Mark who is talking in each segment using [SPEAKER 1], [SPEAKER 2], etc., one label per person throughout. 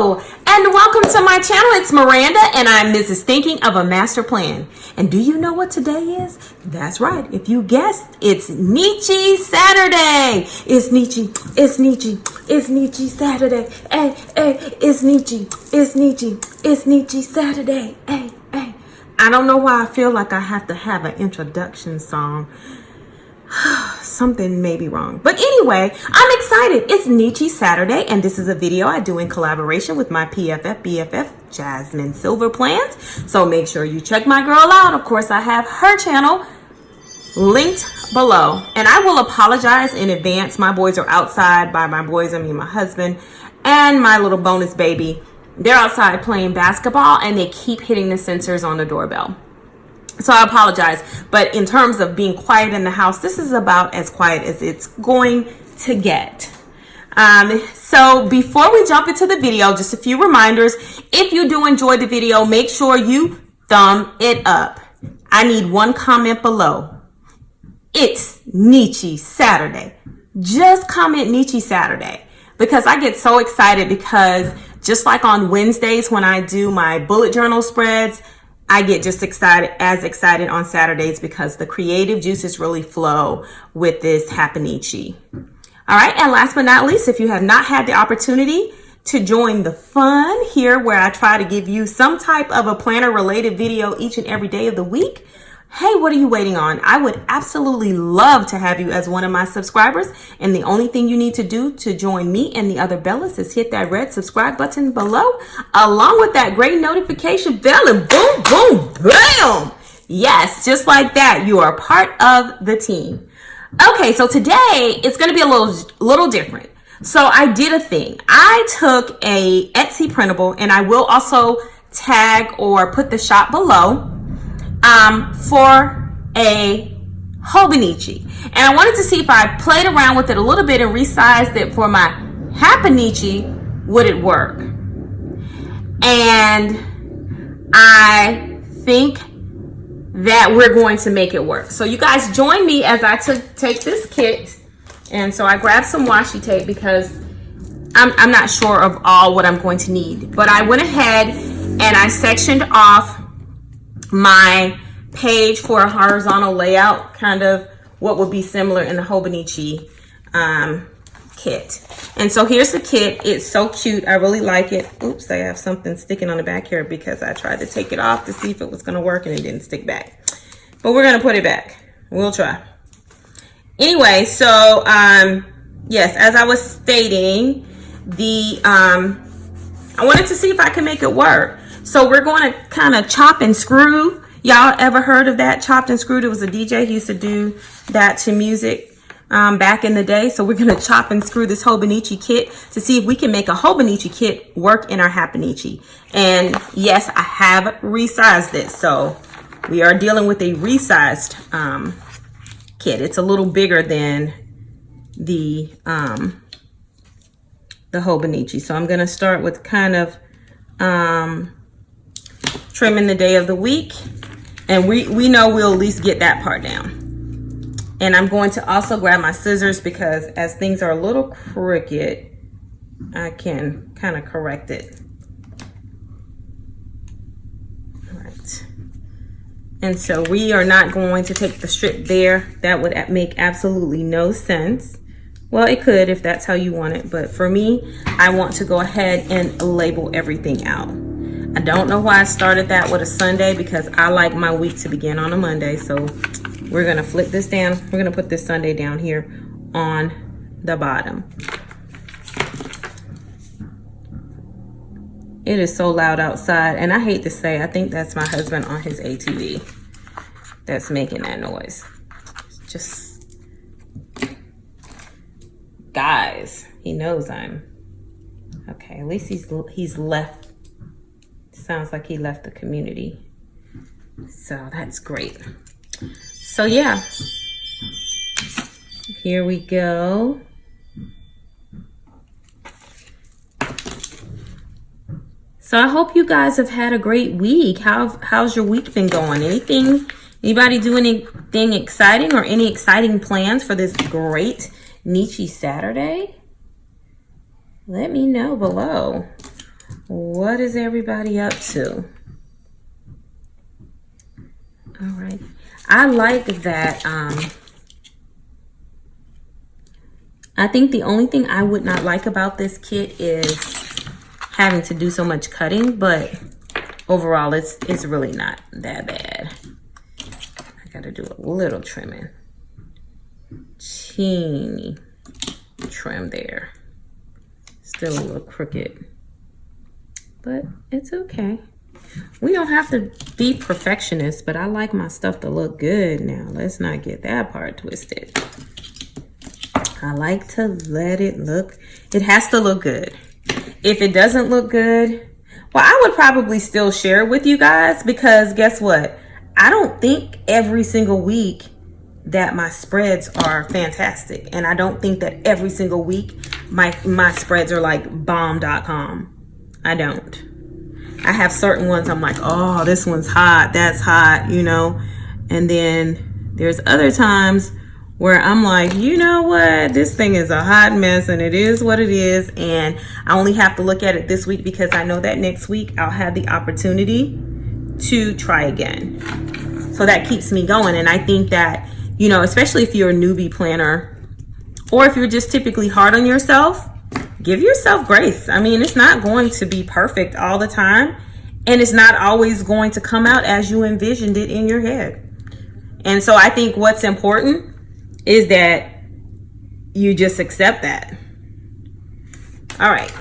[SPEAKER 1] Hello, and welcome to my channel. It's Miranda, and I'm Mrs. Thinking of a Master Plan. And do you know what today is? That's right. If you guessed, it's Nichi Saturday. It's Nichi Saturday. Hey, it's Nichi Saturday. Hey. I don't know why I feel like I have to have an introduction song. Something may be wrong, but anyway, I'm excited. It's Nichi Saturday, and this is a video I do in collaboration with my BFF Jazmin Silver Plans. So make sure you check my girl out. Of course, I have her channel linked below, and I will apologize in advance. My boys are outside. By my boys, I mean my husband and my little bonus baby. They're outside playing basketball, and they keep hitting the sensors on the doorbell. So I apologize, but in terms of being quiet in the house, this is about as quiet as it's going to get. So before we jump into the video, just a few reminders. If you do enjoy the video, make sure you thumb it up. I need one comment below. It's Nichi Saturday. Just comment Nichi Saturday, because I get so excited, because just like on Wednesdays when I do my bullet journal spreads, I get just as excited on Saturdays, because the creative juices really flow with this Happynichi. All right, and last but not least, if you have not had the opportunity to join the fun here, where I try to give you some type of a planner related video each and every day of the week, hey, what are you waiting on? I would absolutely love to have you as one of my subscribers. And the only thing you need to do to join me and the other Bellas is hit that red subscribe button below, along with that great notification bell, and boom, boom, bam. Yes, just like that, you are part of the team. Okay, so today it's going to be a little different. So I did a thing. I took a Etsy printable, and I will also tag or put the shop below, for a Hobonichi. And I wanted to see if I played around with it a little bit and resized it for my Happynichi, would it work? And I think that we're going to make it work. So you guys join me as I take this kit. And so I grabbed some washi tape, because I'm not sure of all what I'm going to need. But I went ahead and I sectioned off my page for a horizontal layout, kind of what would be similar in the Hobonichi kit. And so here's the kit. It's so cute. I really like it. Oops, I have something sticking on the back here, because I tried to take it off to see if it was going to work, and it didn't stick back. But we're going to put it back. We'll try. Anyway, so yes, as I was stating, I wanted to see if I could make it work. So we're going to kind of chop and screw. Y'all ever heard of that, chopped and screwed? It was a DJ who used to do that to music back in the day. So we're going to chop and screw this Hobonichi kit to see if we can make a Hobonichi kit work in our Happynichi. And yes, I have resized it. So we are dealing with a resized kit. It's a little bigger than the Hobonichi. So I'm going to start with kind of trimming the day of the week, and we know we'll at least get that part down. And I'm going to also grab my scissors, because as things are a little crooked, I can kind of correct it. All right. And so we are not going to take the strip there. That would make absolutely no sense. Well, it could if that's how you want it, but for me, I want to go ahead and label everything out. I don't know why I started that with a Sunday, because I like my week to begin on a Monday. So we're going to flip this down. We're going to put this Sunday down here on the bottom. It is so loud outside, and I hate to say, I think that's my husband on his ATV that's making that noise. Just, guys, he knows I'm okay. At least he's left. Sounds like he left the community, so that's great. So yeah, here we go. So I hope you guys have had a great week. How's your week been going? Anybody do anything exciting, or any exciting plans for this great Nichi Saturday? Let me know below. What is everybody up to? All right. I like that. I think the only thing I would not like about this kit is having to do so much cutting, but overall it's really not that bad. I gotta do a little trimming. Teeny trim there. Still a little crooked, but it's okay. We don't have to be perfectionists, but I like my stuff to look good now. Let's not get that part twisted. I like to let it look, it has to look good. If it doesn't look good, well, I would probably still share it with you guys, because guess what? I don't think every single week that my spreads are fantastic. And I don't think that every single week my spreads are like bomb.com. I don't. I have certain ones I'm like, oh, this one's hot, that's hot, you know. And then there's other times where I'm like, you know what, this thing is a hot mess and it is what it is. And I only have to look at it this week because I know that next week I'll have the opportunity to try again. So that keeps me going. And I think that, you know, especially if you're a newbie planner, or if you're just typically hard on yourself, give yourself grace. I mean, it's not going to be perfect all the time, and it's not always going to come out as you envisioned it in your head. And so I think what's important is that you just accept that. All right.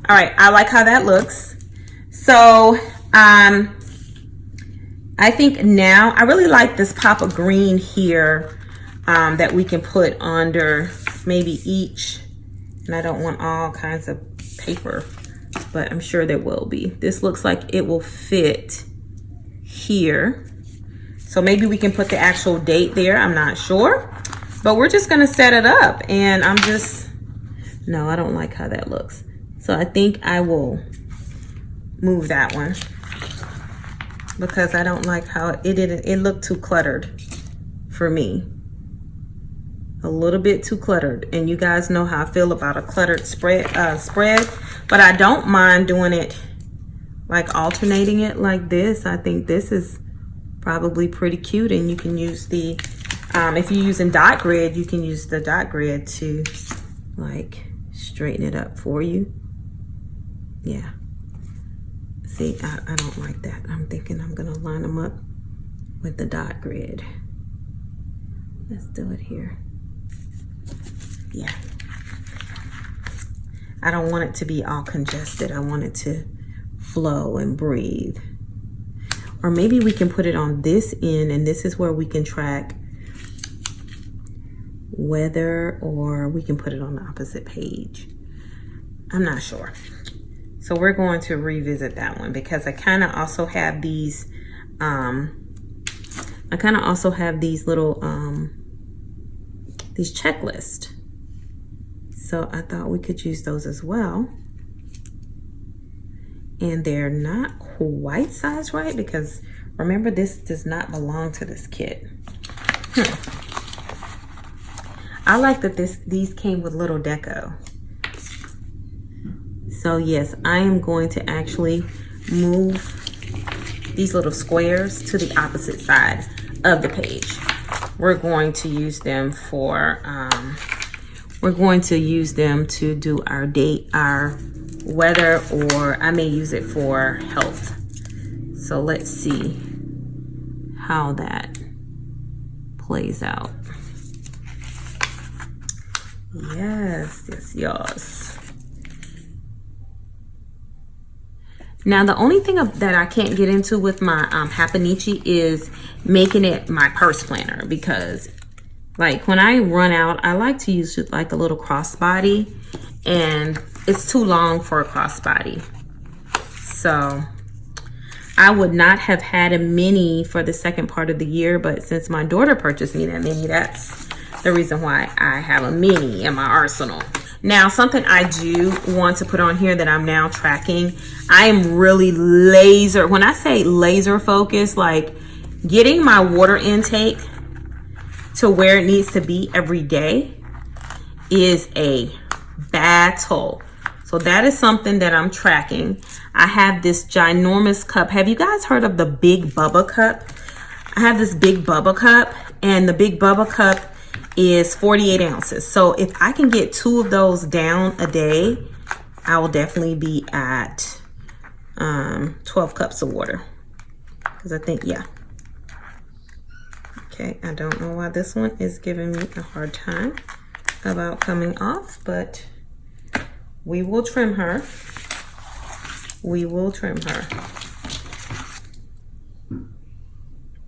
[SPEAKER 1] All right, I like how that looks. So I think now I really like this pop of green here that we can put under maybe each. And I don't want all kinds of paper, but I'm sure there will be. This looks like it will fit here. So maybe we can put the actual date there. I'm not sure, but we're just gonna set it up. And no, I don't like how that looks. So I think I will move that one because I don't like how it looked too cluttered for me. A little bit too cluttered, and you guys know how I feel about a cluttered spread, but I don't mind doing it like alternating it like this. I think this is probably pretty cute, and you can use the if you're using dot grid, you can use the dot grid to like straighten it up for you. Yeah, see, I don't like that. I'm thinking I'm gonna line them up with the dot grid. Let's do it here. Yeah, I don't want it to be all congested. I want it to flow and breathe. Or maybe we can put it on this end, and this is where we can track weather, or we can put it on the opposite page. I'm not sure. So we're going to revisit that one because I kind of also have these little these checklists. So I thought we could use those as well. And they're not quite sized right because remember, this does not belong to this kit. I like that these came with little deco. So yes, I am going to actually move these little squares to the opposite side of the page. We're going to use them for to do our date, our weather, or I may use it for health. So let's see how that plays out. Yes. Now, the only thing that I can't get into with my Happynichi is making it my purse planner, because like when I run out, I like to use like a little crossbody, and it's too long for a crossbody. So I would not have had a mini for the second part of the year, but since my daughter purchased me that mini, that's the reason why I have a mini in my arsenal. Now, something I do want to put on here that I'm now tracking, I am really laser, when I say laser focused, like getting my water intake to where it needs to be every day is a battle. So that is something that I'm tracking. I have this ginormous cup. Have you guys heard of the Big Bubba cup? I have this Big Bubba cup, and the Big Bubba cup is 48 ounces. So if I can get 2 of those down a day, I will definitely be at 12 cups of water. Because I think, yeah. Okay, I don't know why this one is giving me a hard time about coming off, but we will trim her. We will trim her.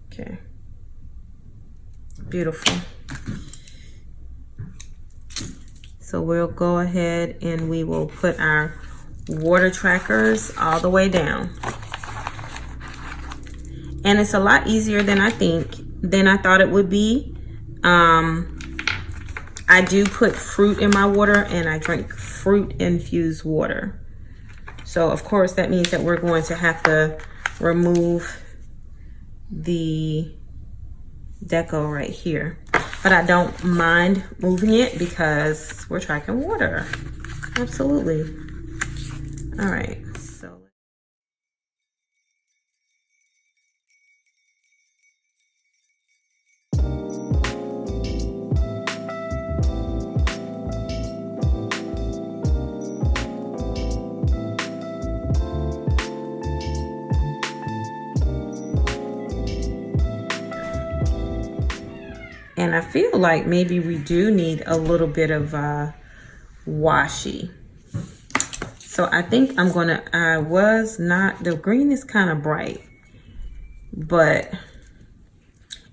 [SPEAKER 1] Okay. Beautiful. So we'll go ahead and we will put our water trackers all the way down. And it's a lot easier than I thought it would be. I do put fruit in my water, and I drink fruit infused water. So of course that means that we're going to have to remove the deco right here. But I don't mind moving it because we're tracking water. Absolutely. All right. So. And I feel like maybe we do need a little bit of washi. So I think I'm gonna, the green is kind of bright, but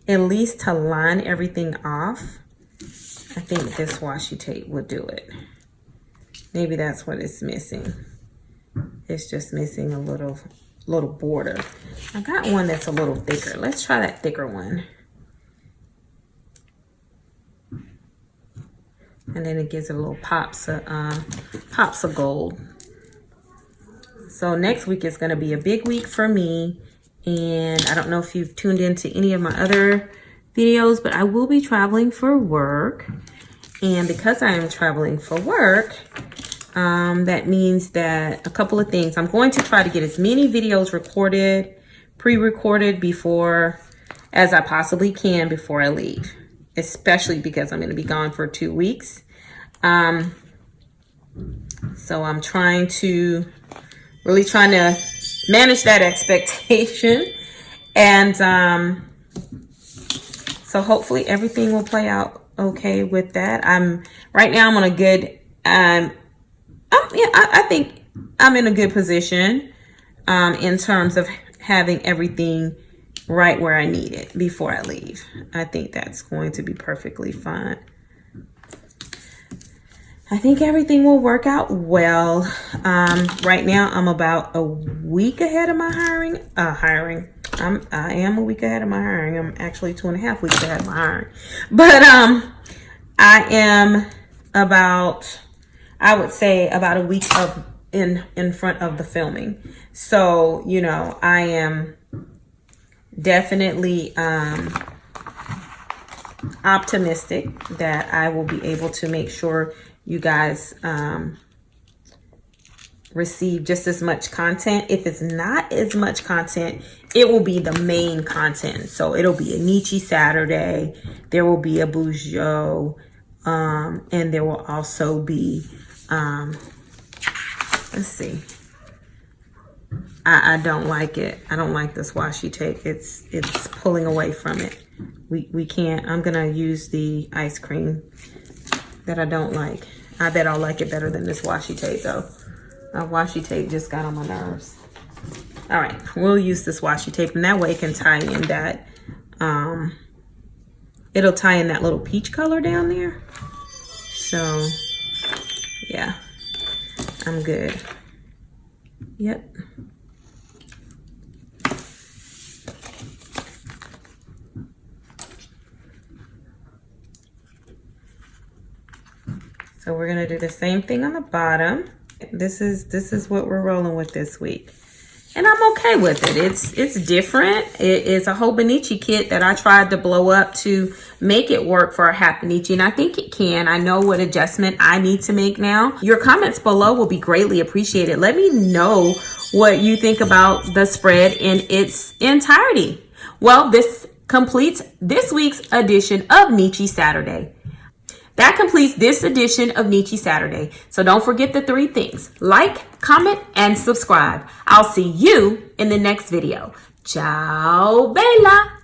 [SPEAKER 1] at least to line everything off, I think this washi tape would do it. Maybe that's what it's missing. It's just missing a little border. I got one that's a little thicker. Let's try that thicker one. And then it gives it a little pops of gold. So next week is going to be a big week for me. And I don't know if you've tuned into any of my other videos, but I will be traveling for work. And because I am traveling for work, that means that a couple of things. I'm going to try to get as many videos recorded, pre-recorded as I possibly can before I leave. Especially because I'm going to be gone for 2 weeks. So I'm really trying to manage that expectation. And so hopefully everything will play out okay with that. Right now I'm on a good, I think I'm in a good position in terms of having everything right where I need it before I leave. I think that's going to be perfectly fine. I think everything will work out well. Right now, I'm about a week ahead of my hiring. I am a week ahead of my hiring. I'm actually 2.5 weeks ahead of my hiring. But I am about, I would say about a week in front of the filming. So, you know, I am definitely optimistic that I will be able to make sure you guys receive just as much content. If it's not as much content, it will be the main content. So it'll be a Nichi Saturday, there will be a Bougeot, and there will also be let's see. I don't like it. I don't like this washi tape. It's pulling away from it. We can't. I'm gonna use the ice cream that I don't like. I bet I'll like it better than this washi tape though. Washi tape just got on my nerves. All right, we'll use this washi tape, and that way it can tie in that. It'll tie in that little peach color down there. So yeah, I'm good. Yep. So we're gonna do the same thing on the bottom. This is what we're rolling with this week. and I'm okay with it. It's different. It is a Hobonichi kit that I tried to blow up to make it work for a Happynichi, and I think it can. I know what adjustment I need to make now. Your comments below will be greatly appreciated. Let me know what you think about the spread in its entirety. Well, this completes this week's edition of Nichi Saturday. That completes this edition of Nichi Saturday. So don't forget the 3 things: like, comment, and subscribe. I'll see you in the next video. Ciao, Bella.